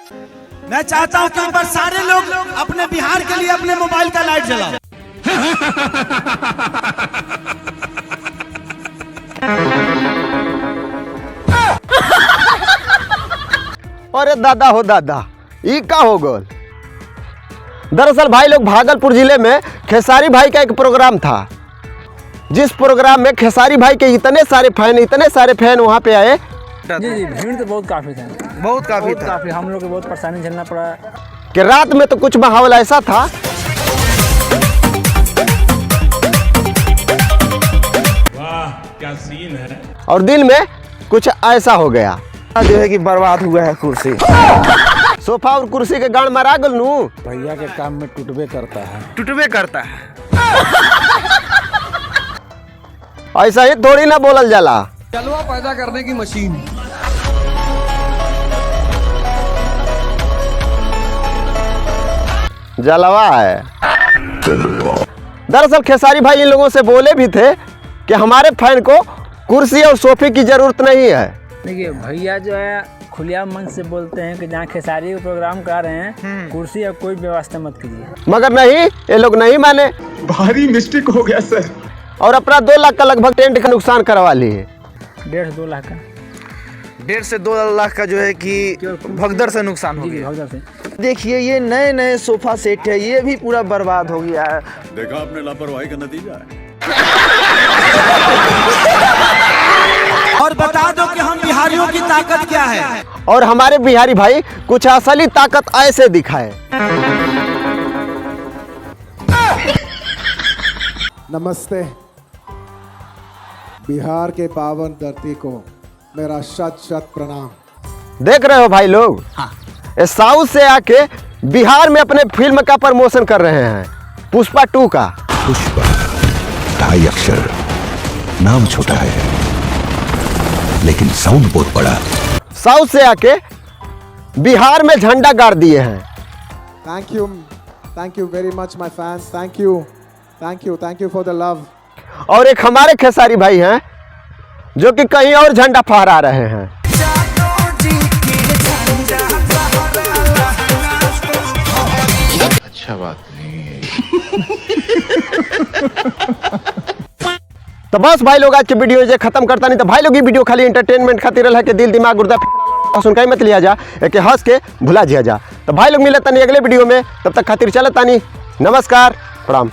मैं चाहता हूं कि एक बार सारे लोग अपने बिहार के लिए अपने मोबाइल का लाइट जलाओ। अरे दादा हो दादा, ये का हो गल। दरअसल भाई लोग भागलपुर जिले में खेसारी भाई का एक प्रोग्राम था, जिस प्रोग्राम में खेसारी भाई के इतने सारे फैन वहाँ पे आए। जी भीड़ तो बहुत काफ़ी था, बहुत काफ़ी हम लोग को बहुत परेशानी झेलना पड़ा कि रात में तो कुछ माहौल ऐसा था, वाह क्या सीन है, और दिन में कुछ ऐसा हो गया जो है कि बर्बाद हुआ है कुर्सी। सोफा और कुर्सी के गाड़ मरा गल नू। भैया के काम में टूटबे करता है। ऐसा ही थोड़ी ना बोलल जाला। जलवा पैदा करने की मशीन। जलवा है। दरअसल खेसारी भाई इन लोगों से बोले भी थे कि हमारे फैन को कुर्सी और सोफे की जरूरत नहीं है। देखिए भैया जो है खुलिया मन से बोलते हैं कि जहाँ खेसारी का प्रोग्राम कर रहे हैं कुर्सी और कोई व्यवस्था मत कीजिए, मगर नहीं, ये लोग नहीं माने। भारी मिस्टेक हो गया सर, और अपना 2 लाख का लगभग टेंट का नुकसान करवा लिए। 1.5-2 लाख का 1.5 से 2 लाख का जो है कि भगदड़ से नुकसान हो गया। भगदड़ से। देखिए ये नए सोफा सेट है, ये भी पूरा बर्बाद हो गया है। देखा आपने लापरवाही का नतीजा है। और बता दो कि हम बिहारियों की ताकत क्या है। और हमारे बिहारी भाई कुछ असली ताकत ऐसे दिखाए। नमस्ते। बिहार के पावन धरती को मेरा शत प्रणाम। देख रहे हो भाई लोग, ये साउथ से आके बिहार में अपने फिल्म का प्रमोशन कर रहे हैं, पुष्पा 2 का। पुष्पा 2.5 अक्षर, नाम छोटा है लेकिन साउंड बहुत बड़ा। साउथ से आके बिहार में झंडा गाड़ दिए हैं। Thank you very much my fans. Thank you for the love. और एक हमारे खेसारी भाई हैं जो कि कहीं और झंडा फहरा रहे हैं। अच्छा बात नहीं है। तो बस भाई लोग आज के वीडियो जे खत्म करता नहीं। तो भाई लोग ये वीडियो खाली एंटरटेनमेंट खातिर रहा के दिल दिमाग गुर्दा सुन के मत लिया जा, एक हंस के भुला जिया जा। तो भाई लोग मिलता नहीं अगले वीडियो में, तब तक खातिर चलता नहीं। नमस्कार, प्रणाम।